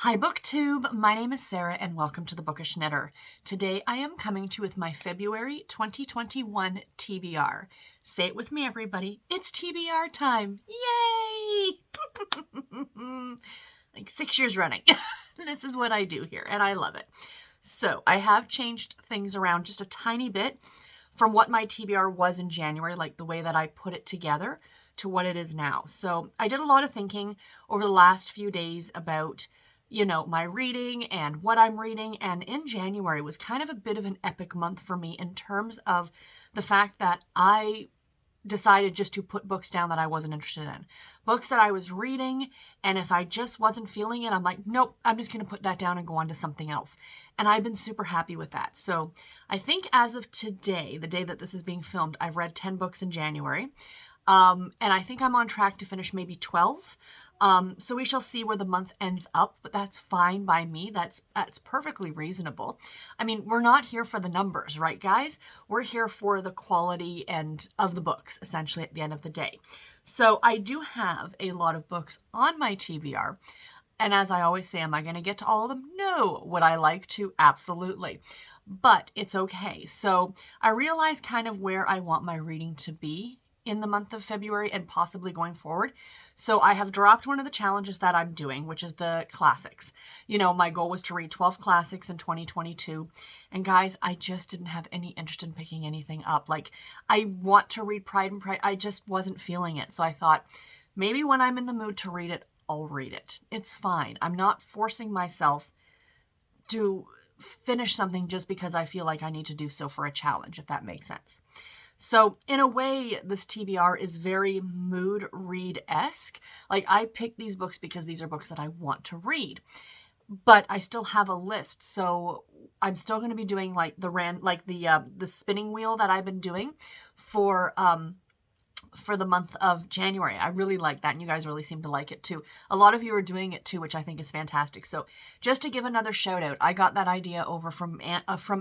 Hi BookTube, my name is Sarah and welcome to the Bookish Knitter. Today I am coming to you with my February 2021 TBR. Say it with me everybody, it's TBR time! Yay! Like 6 years running. This is what I do here and I love it. So I have changed things around just a tiny bit from what my TBR was in January, like the way that I put it together to what it is now. So I did a lot of thinking over the last few days about my reading and what I'm reading. And in January was kind of a bit of an epic month for me in terms of the fact that I decided just to put books down that I wasn't interested in. Books that I was reading, and if I just wasn't feeling it, I'm like, nope, I'm just going to put that down and go on to something else. And I've been super happy with that. So I think as of today, the day that this is being filmed, I've read 10 books in January. And I think I'm on track to finish maybe 12. So we shall see where the month ends up, but that's fine by me. That's perfectly reasonable. I mean, we're not here for the numbers, right, guys? We're here for the quality and of the books, essentially, at the end of the day. So I do have a lot of books on my TBR. And as I always say, am I going to get to all of them? No. Would I like to? Absolutely. But it's okay. So I realize kind of where I want my reading to be in the month of February and possibly going forward. So I have dropped one of the challenges that I'm doing, which is the classics. My goal was to read 12 classics in 2022. And guys, I just didn't have any interest in picking anything up. Like, I want to read Pride and Prejudice. I just wasn't feeling it. So I thought maybe when I'm in the mood to read it, I'll read it. It's fine. I'm not forcing myself to finish something just because I feel like I need to do so for a challenge, if that makes sense. So in a way, this TBR is very mood read-esque. Like, I picked these books because these are books that I want to read, but I still have a list. So I'm still going to be doing like the spinning wheel that I've been doing for the month of January. I really like that, and you guys really seem to like it too. A lot of you are doing it too, which I think is fantastic. So just to give another shout out, I got that idea over from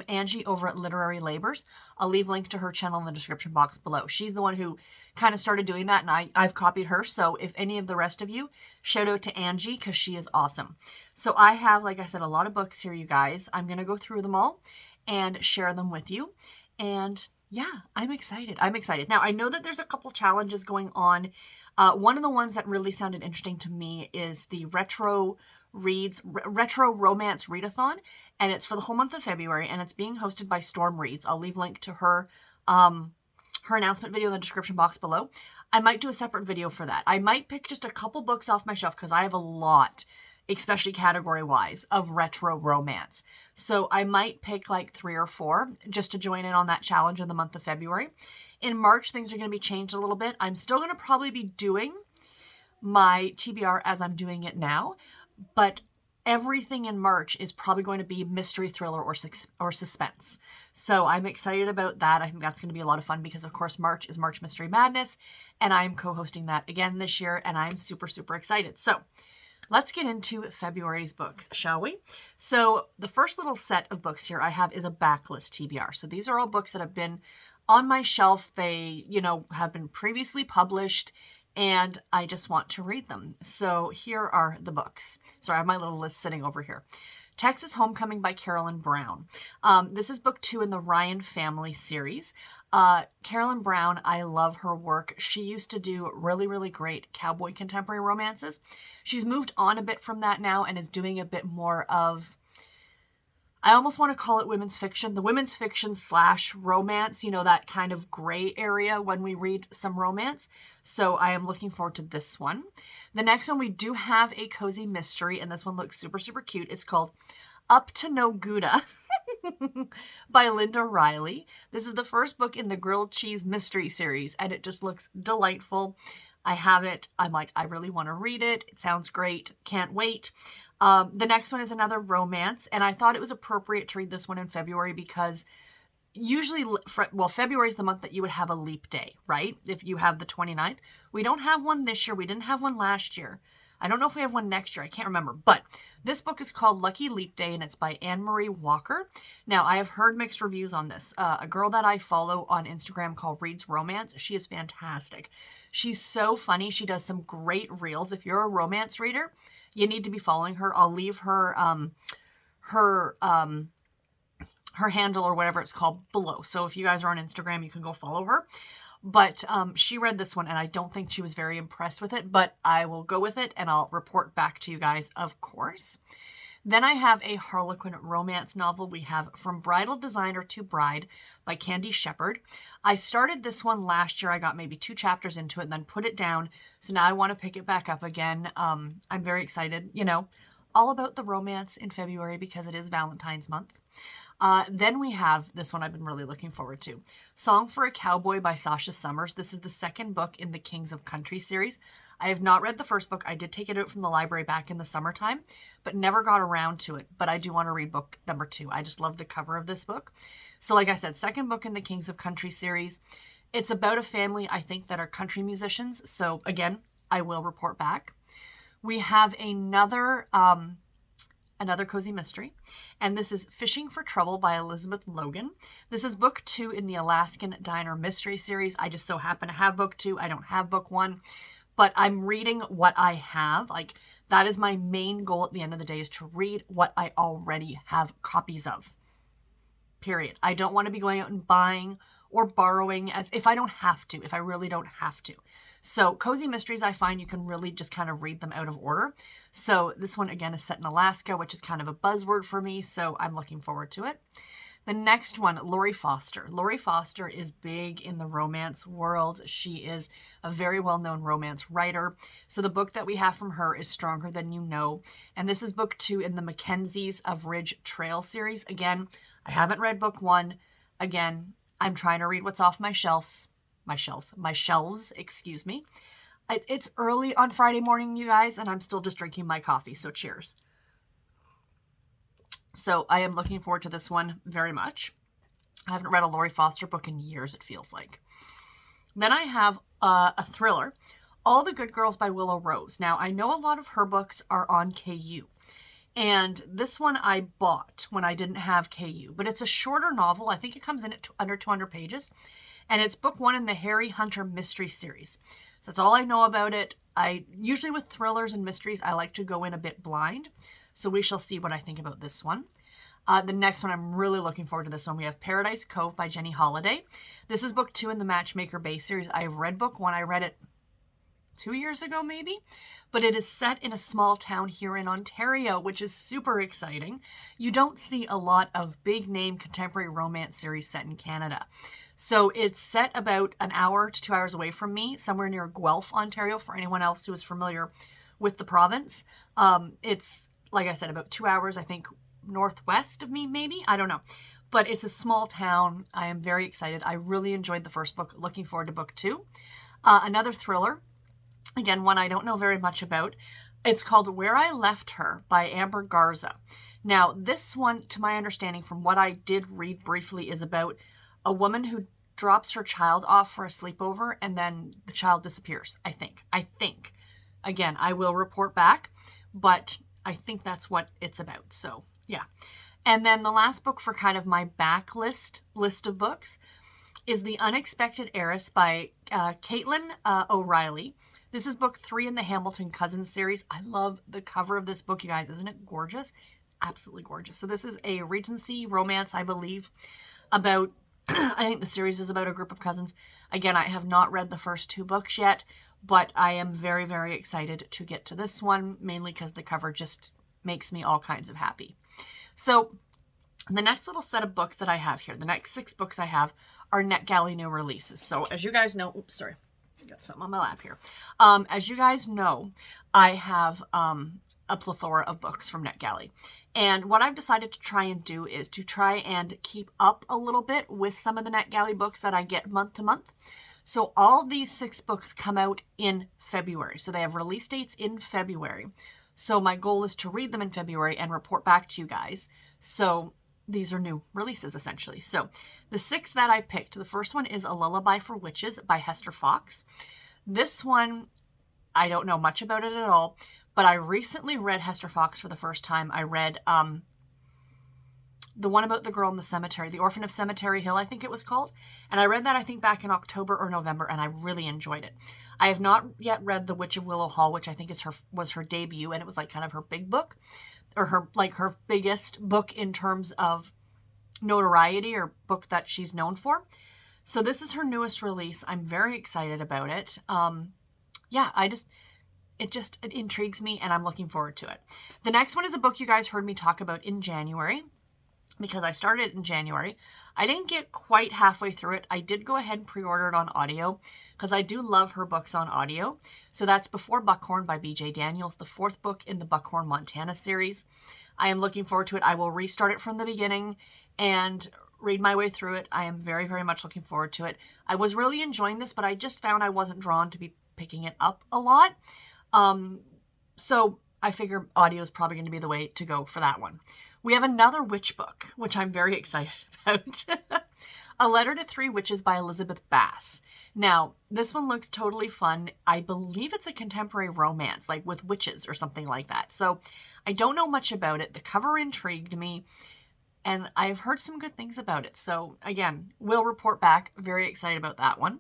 Angie over at Literary Labors. I'll leave a link to her channel in the description box below. She's the one who kind of started doing that, and I've copied her. So if any of the rest of you, shout out to Angie because she is awesome. So I have, like I said, a lot of books here, you guys. I'm going to go through them all and share them with you. And yeah, I'm excited. Now, I know that there's a couple challenges going on. One of the ones that really sounded interesting to me is the Retro Romance Readathon, and it's for the whole month of February, and it's being hosted by Storm Reads. I'll leave a link to her announcement video in the description box below. I might do a separate video for that. I might pick just a couple books off my shelf because I have a lot, especially category-wise, of retro romance. So I might pick like 3 or 4 just to join in on that challenge in the month of February. In March, things are going to be changed a little bit. I'm still going to probably be doing my TBR as I'm doing it now, but everything in March is probably going to be mystery, thriller, or suspense. So I'm excited about that. I think that's going to be a lot of fun because, of course, March is March Mystery Madness, and I'm co-hosting that again this year, and I'm super, super excited. So let's get into February's books, shall we? So the first little set of books here I have is a backlist TBR. So these are all books that have been on my shelf. They, have been previously published, and I just want to read them. So here are the books. So I have my little list sitting over here. Texas Homecoming by Carolyn Brown. This is book 2 in the Ryan family series. Carolyn Brown, I love her work. She used to do really, really great cowboy contemporary romances. She's moved on a bit from that now and is doing a bit more of, I almost want to call it women's fiction. The women's fiction / romance, that kind of gray area when we read some romance. So I am looking forward to this one. The next one, we do have a cozy mystery, and this one looks super, super cute. It's called Up to No Gouda by Linda Riley. This is the first book in the Grilled Cheese Mystery series, and it just looks delightful. I have it. I'm like, I really want to read it. It sounds great. Can't wait. The next one is another romance, and I thought it was appropriate to read this one in February because usually, February is the month that you would have a leap day, right? If you have the 29th. We don't have one this year. We didn't have one last year. I don't know if we have one next year. I can't remember. But this book is called Lucky Leap Day, and it's by Anne-Marie Walker. Now, I have heard mixed reviews on this. A girl that I follow on Instagram called Reads Romance, she is fantastic. She's so funny. She does some great reels. If you're a romance reader, you need to be following her. I'll leave her her handle or whatever it's called below. So if you guys are on Instagram, you can go follow her. But she read this one, and I don't think she was very impressed with it, but I will go with it, and I'll report back to you guys, of course. Then I have a Harlequin romance novel. We have From Bridal Designer to Bride by Candy Shepherd. I started this one last year. I got maybe 2 chapters into it and then put it down. So now I want to pick it back up again. I'm very excited, you know, all about the romance in February because it is Valentine's month. Then we have this one I've been really looking forward to. Song for a Cowboy by Sasha Summers. This is the second book in the Kings of Country series. I have not read the first book. I did take it out from the library back in the summertime, but never got around to it. But I do want to read book number 2. I just love the cover of this book. So like I said, second book in the Kings of Country series. It's about a family, I think, that are country musicians. So again, I will report back. We have another cozy mystery, and this is Fishing for Trouble by Elizabeth Logan. This is book 2 in the Alaskan Diner mystery series. I just so happen to have book 2. I don't have book 1, but I'm reading what I have. Like, that is my main goal at the end of the day, is to read what I already have copies of. Period. I don't want to be going out and buying or borrowing as if I don't have to, if I really don't have to. So cozy mysteries, I find you can really just kind of read them out of order. So this one, again, is set in Alaska, which is kind of a buzzword for me. So I'm looking forward to it. The next one, Lori Foster. Lori Foster is big in the romance world. She is a very well-known romance writer. So the book that we have from her is Stronger Than You Know. And this is book 2 in the Mackenzies of Ridge Trail series. Again, I haven't read book 1. Again, I'm trying to read what's off my shelves, excuse me. It's early on Friday morning, you guys, and I'm still just drinking my coffee. So cheers. So I am looking forward to this one very much. I haven't read a Lori Foster book in years, it feels like. Then I have a thriller, All the Good Girls by Willow Rose. Now, I know a lot of her books are on KU. And this one I bought when I didn't have KU. But it's a shorter novel. I think it comes in at under 200 pages. And it's book 1 in the Harry Hunter mystery series. So that's all I know about it. I usually with thrillers and mysteries, I like to go in a bit blind. So we shall see what I think about this one. The next one, I'm really looking forward to this one. We have Paradise Cove by Jenny Holiday. This is book 2 in the Matchmaker Bay series. I have read book 1. I read it 2 years ago, maybe. But it is set in a small town here in Ontario, which is super exciting. You don't see a lot of big name contemporary romance series set in Canada. So it's set about an hour to 2 hours away from me, somewhere near Guelph, Ontario, for anyone else who is familiar with the province. It's, like I said, about 2 hours, I think, northwest of me, maybe. I don't know. But it's a small town. I am very excited. I really enjoyed the first book. Looking forward to book 2. Another thriller. Again, one I don't know very much about. It's called Where I Left Her by Amber Garza. Now, this one, to my understanding, from what I did read briefly, is about a woman who drops her child off for a sleepover and then the child disappears, I think. Again, I will report back, but I think that's what it's about. So, yeah. And then the last book for kind of my backlist list of books is The Unexpected Heiress by Caitlin O'Reilly. This is book 3 in the Hamilton Cousins series. I love the cover of this book, you guys. Isn't it gorgeous? Absolutely gorgeous. So this is a Regency romance, I believe, about, I think the series is about a group of cousins. Again, I have not read the first 2 books yet, but I am very, very excited to get to this one, mainly because the cover just makes me all kinds of happy. So the next little set of books that I have here, the next 6 books I have, are NetGalley new releases. So as you guys know, oops, sorry. Got something on my lap here. As you guys know, I have a plethora of books from NetGalley. And what I've decided to try and do is to try and keep up a little bit with some of the NetGalley books that I get month to month. So all these 6 books come out in February. So they have release dates in February. So my goal is to read them in February and report back to you guys. So these are new releases, essentially. So the 6 that I picked, the first one is A Lullaby for Witches by Hester Fox. This one, I don't know much about it at all, but I recently read Hester Fox for the first time. I read the one about the girl in the cemetery, The Orphan of Cemetery Hill, I think it was called. And I read that, I think, back in October or November, and I really enjoyed it. I have not yet read The Witch of Willow Hall, which I think was her debut, and it was like kind of her big book, or her biggest book in terms of notoriety, or book that she's known for. So this is her newest release. I'm very excited about it. Yeah, it intrigues me, and I'm looking forward to it. The next one is a book you guys heard me talk about in January, because I started in January. I didn't get quite halfway through it. I did go ahead and pre-order it on audio, because I do love her books on audio. So that's Before Buckhorn by B.J. Daniels, the 4th book in the Buckhorn, Montana series. I am looking forward to it. I will restart it from the beginning and read my way through it. I am very, very much looking forward to it. I was really enjoying this, but I just found I wasn't drawn to be picking it up a lot. So I figure audio is probably going to be the way to go for that one. We have another witch book, which I'm very excited about. A Letter to Three Witches by Elizabeth Bass. Now, this one looks totally fun. I believe it's a contemporary romance, like with witches or something like that. So I don't know much about it. The cover intrigued me, and I've heard some good things about it. So again, we'll report back. Very excited about that one.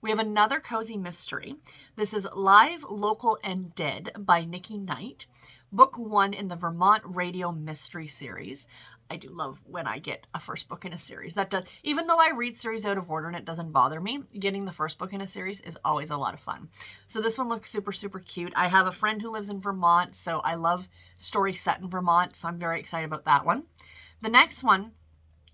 We have another cozy mystery. This is Live, Local, and Dead by Nikki Knight. Book 1 in the Vermont Radio Mystery Series. I do love when I get a first book in a series. That does, even though I read series out of order and it doesn't bother me, getting the first book in a series is always a lot of fun. So this one looks super, super cute. I have a friend who lives in Vermont, so I love stories set in Vermont, so I'm very excited about that one. The next one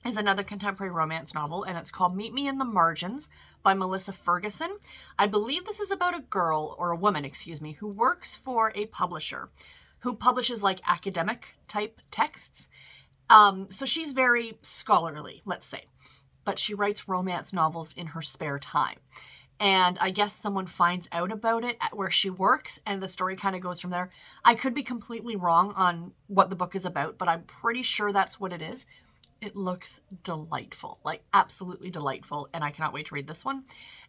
is another contemporary romance novel, and it's called Meet Me in the Margins by Melissa Ferguson. I believe this is about a girl, or a woman, excuse me, who works for a publisher who publishes like academic type texts. So she's very scholarly, let's say, but she writes romance novels in her spare time. And I guess someone finds out about it at where she works, and the story kind of goes from there. I could be completely wrong on what the book is about, but I'm pretty sure that's what it is. It looks delightful, like absolutely delightful, and I cannot wait to read this one.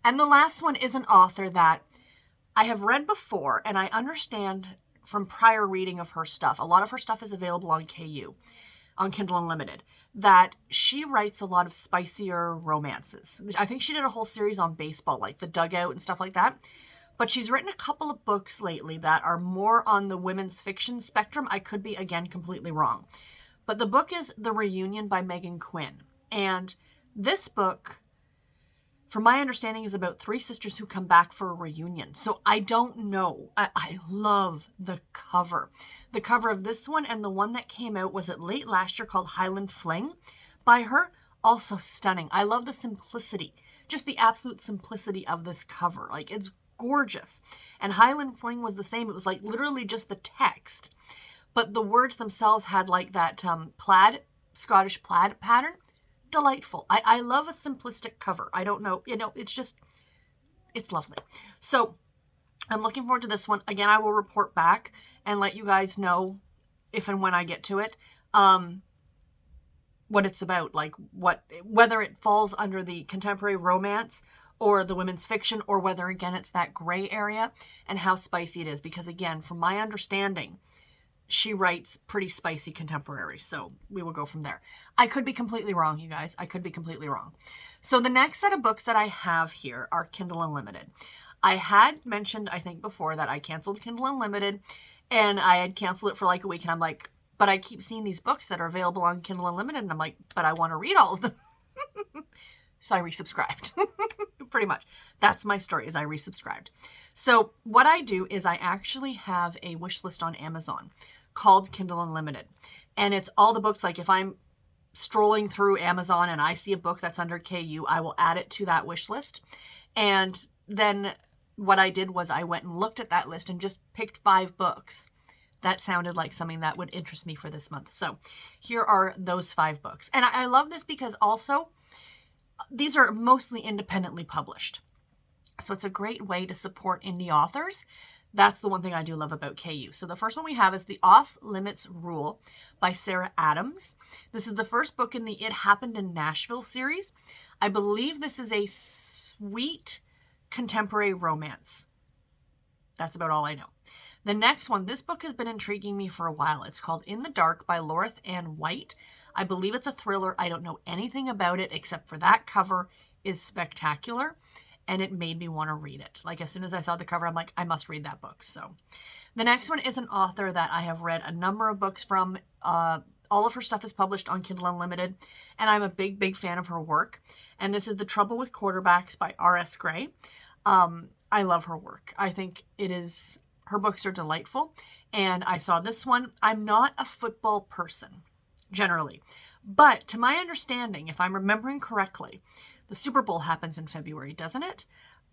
And the last one is an author that I have read before, and I understand from prior reading of her stuff, a lot of her stuff is available on KU, on Kindle Unlimited, that she writes a lot of spicier romances. I think she did a whole series on baseball, like The Dugout and stuff like that. But she's written a couple of books lately that are more on the women's fiction spectrum. I could be, again, completely wrong. But the book is The Reunion by Megan Quinn. And this book, from my understanding, is about 3 sisters who come back for a reunion. So I don't know. I love the cover. The cover of this one and the one that came out, was it late last year, called Highland Fling by her? Also stunning. I love the simplicity, just the absolute simplicity of this cover. Like, it's gorgeous. And Highland Fling was the same. It was like literally just the text, but the words themselves had like that Scottish plaid pattern. Delightful. I love a simplistic cover. I don't know, it's lovely. So I'm looking forward to this one. Again, I will report back and let you guys know if and when I get to it, what it's about, like whether it falls under the contemporary romance or the women's fiction, or whether, again, it's that gray area, and how spicy it is. Because, again, from my understanding, she writes pretty spicy contemporary, so we will go from there. I could be completely wrong, you guys. I could be completely wrong. So the next set of books that I have here are Kindle Unlimited. I had mentioned, I think before, that I canceled Kindle Unlimited, and I had canceled it for like a week, and I'm like, but I keep seeing these books that are available on Kindle Unlimited, and I'm like, but I want to read all of them. So I resubscribed. Pretty much. That's my story, is I resubscribed. So what I do is I actually have a wish list on Amazon called Kindle Unlimited. And it's all the books, like if I'm strolling through Amazon and I see a book that's under KU, I will add it to that wish list. And then what I did was I went and looked at that list and just picked 5 books that sounded like something that would interest me for this month. So here are those 5 books. And I love this because also these are mostly independently published. So it's a great way to support indie authors. That's the one thing I do love about KU. So the first one we have is The Off Limits Rule by Sarah Adams. This is the first book in the It Happened in Nashville series. I believe this is a sweet contemporary romance. That's about all I know. The next one, this book has been intriguing me for a while. It's called In the Dark by Lorith Ann White. I believe it's a thriller. I don't know anything about it except for that cover is spectacular, and it made me want to read it. Like, as soon as I saw the cover, I'm like, I must read that book. So the next one is an author that I have read a number of books from. All of her stuff is published on Kindle Unlimited, and I'm a big, big fan of her work. And this is The Trouble with Quarterbacks by R.S. Gray. I love her work. I think her books are delightful. And I saw this one. I'm not a football person, generally. But to my understanding, if I'm remembering correctly, the Super Bowl happens in February, doesn't it?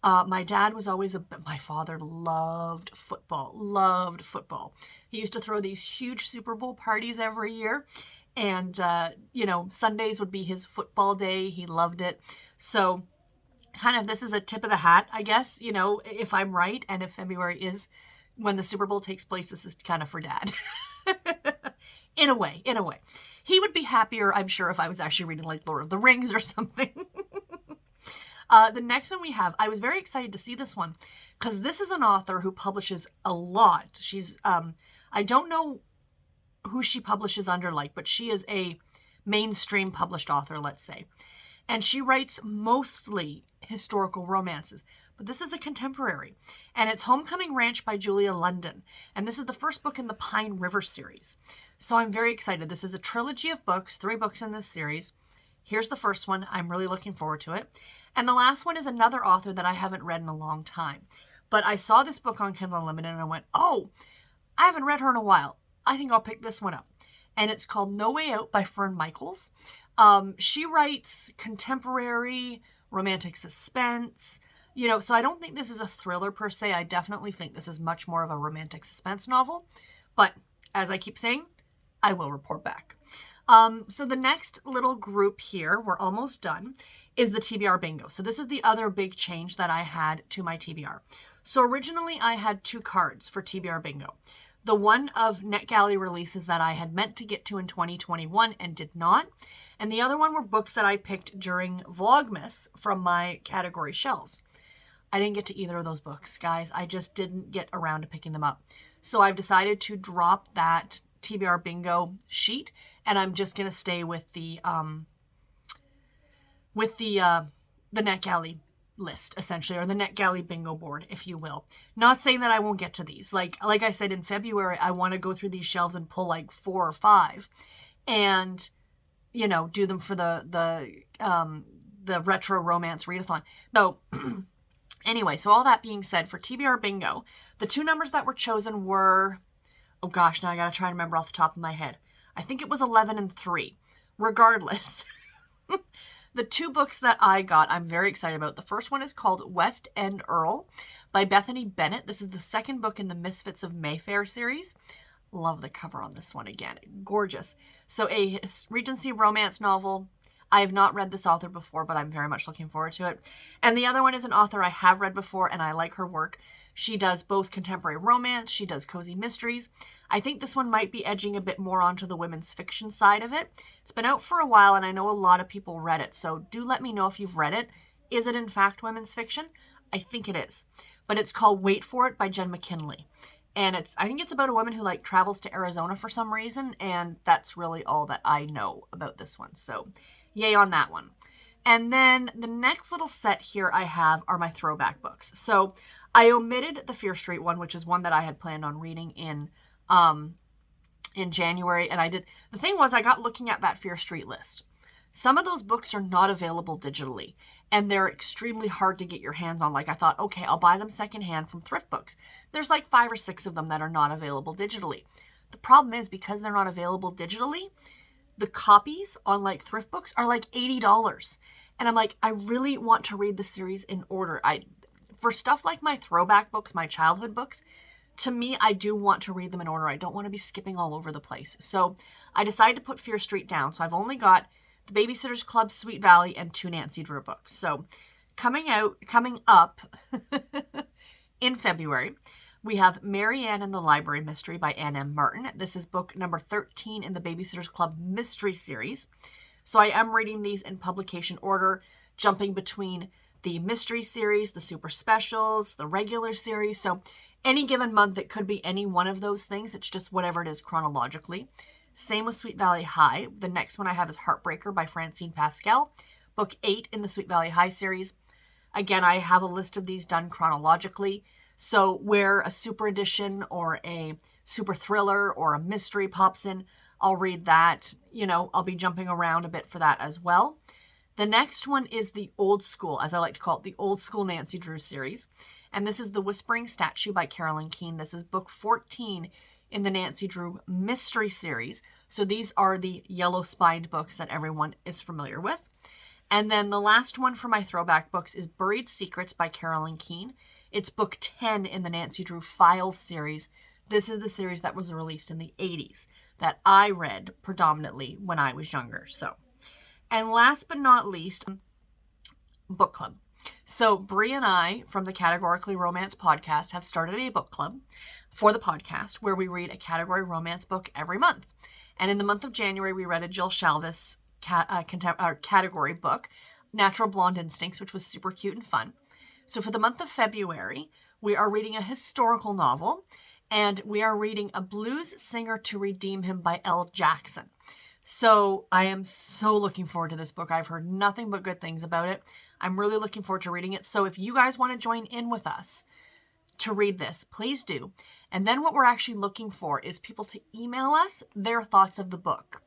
My dad was always my father loved football. He used to throw these huge Super Bowl parties every year. And, Sundays would be his football day. He loved it. So kind of, this is a tip of the hat, I guess, if I'm right. And if February is when the Super Bowl takes place, this is kind of for Dad. In a way. He would be happier, I'm sure, if I was actually reading like Lord of the Rings or something. The next one we have, I was very excited to see this one because this is an author who publishes a lot. She's, I don't know who she publishes under, but she is a mainstream published author, let's say. And she writes mostly historical romances, but this is a contemporary. And it's Homecoming Ranch by Julia London. And this is the first book in the Pine River series. So I'm very excited. This is a trilogy of books, 3 books in this series. Here's the first one. I'm really looking forward to it. And the last one is another author that I haven't read in a long time. But I saw this book on Kindle Unlimited and I went, oh, I haven't read her in a while. I think I'll pick this one up. And it's called No Way Out by Fern Michaels. She writes contemporary, romantic suspense, so I don't think this is a thriller per se. I definitely think this is much more of a romantic suspense novel. But as I keep saying, I will report back. So the next little group here, we're almost done, is the TBR bingo. So this is the other big change that I had to my TBR. So originally I had 2 cards for TBR bingo. The one of NetGalley releases that I had meant to get to in 2021 and did not. And the other one were books that I picked during Vlogmas from my category shelves. I didn't get to either of those books, guys. I just didn't get around to picking them up. So I've decided to drop that TBR bingo sheet, and I'm just going to stay with the NetGalley list, essentially, or the NetGalley bingo board, if you will. Not saying that I won't get to these. Like I said, in February, I want to go through these shelves and pull 4 or 5 and, do them for the retro romance readathon. So anyway, so all that being said, for TBR bingo, the 2 numbers that were chosen were, oh gosh, now I got to try and remember off the top of my head. I think it was 11 and 3. Regardless, the 2 books that I got, I'm very excited about. The first one is called West End Earl by Bethany Bennett. This is the second book in the Misfits of Mayfair series. Love the cover on this one again. Gorgeous. So a Regency romance novel. I have not read this author before, but I'm very much looking forward to it. And the other one is an author I have read before, and I like her work. She does both contemporary romance. She does cozy mysteries. I think this one might be edging a bit more onto the women's fiction side of it. It's been out for a while, and I know a lot of people read it, so do let me know if you've read it. Is it in fact women's fiction? I think it is. But it's called Wait For It by Jen McKinley. And I think it's about a woman who travels to Arizona for some reason, and that's really all that I know about this one. So yay on that one. And then the next little set here I have are my throwback books. So I omitted the Fear Street one, which is one that I had planned on reading in January. And I did. The thing was, I got looking at that Fear Street list. Some of those books are not available digitally, and they're extremely hard to get your hands on. I thought, okay, I'll buy them secondhand from thrift books. There's 5 or 6 of them that are not available digitally. The problem is, because they're not available digitally, the copies on thrift books are $80. And I'm I really want to read the series in order. For stuff like my throwback books, my childhood books, to me, I do want to read them in order. I don't want to be skipping all over the place. So I decided to put Fear Street down. So I've only got The Babysitter's Club, Sweet Valley, and 2 Nancy Drew books. So coming up in February, we have Mary Ann and the Library Mystery by Ann M. Martin. This is book number 13 in the Babysitter's Club Mystery Series. So I am reading these in publication order, jumping between the mystery series, the super specials, the regular series. So any given month, it could be any one of those things. It's just whatever it is chronologically. Same with Sweet Valley High. The next one I have is Heartbreaker by Francine Pascal, book 8 in the Sweet Valley High series. Again, I have a list of these done chronologically. So where a super edition or a super thriller or a mystery pops in, I'll read that. You know, I'll be jumping around a bit for that as well. The next one is the old school, as I like to call it, the old school Nancy Drew series. And this is The Whispering Statue by Carolyn Keene. This is book 14 in the Nancy Drew mystery series. So these are the yellow spined books that everyone is familiar with. And then the last one for my throwback books is Buried Secrets by Carolyn Keene. It's book 10 in the Nancy Drew Files series. This is the series that was released in the 80s that I read predominantly when I was younger. So, and last but not least, book club. So Brie and I from the Categorically Romance podcast have started a book club for the podcast where we read a category romance book every month. And in the month of January, we read a Jill Shalvis category book, Natural Blonde Instincts, which was super cute and fun. So for the month of February, we are reading a historical novel, and we are reading A Blues Singer to Redeem Him by Elle Jackson. So I am so looking forward to this book. I've heard nothing but good things about it. I'm really looking forward to reading it. So if you guys want to join in with us to read this, please do. And then what we're actually looking for is people to email us their thoughts of the book.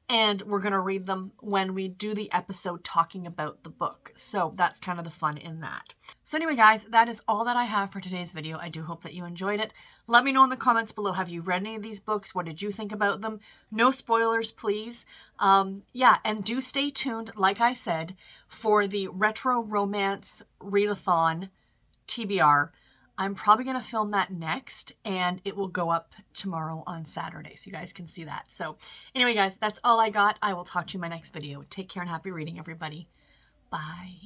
And we're going to read them when we do the episode talking about the book. So that's kind of the fun in that. So anyway, guys, that is all that I have for today's video. I do hope that you enjoyed it. Let me know in the comments below, have you read any of these books? What did you think about them? No spoilers, please. Yeah, and do stay tuned, like I said, for the Retro Romance Readathon TBR. I'm probably going to film that next, and it will go up tomorrow on Saturday, so you guys can see that. So anyway, guys, that's all I got. I will talk to you in my next video. Take care and happy reading, everybody. Bye.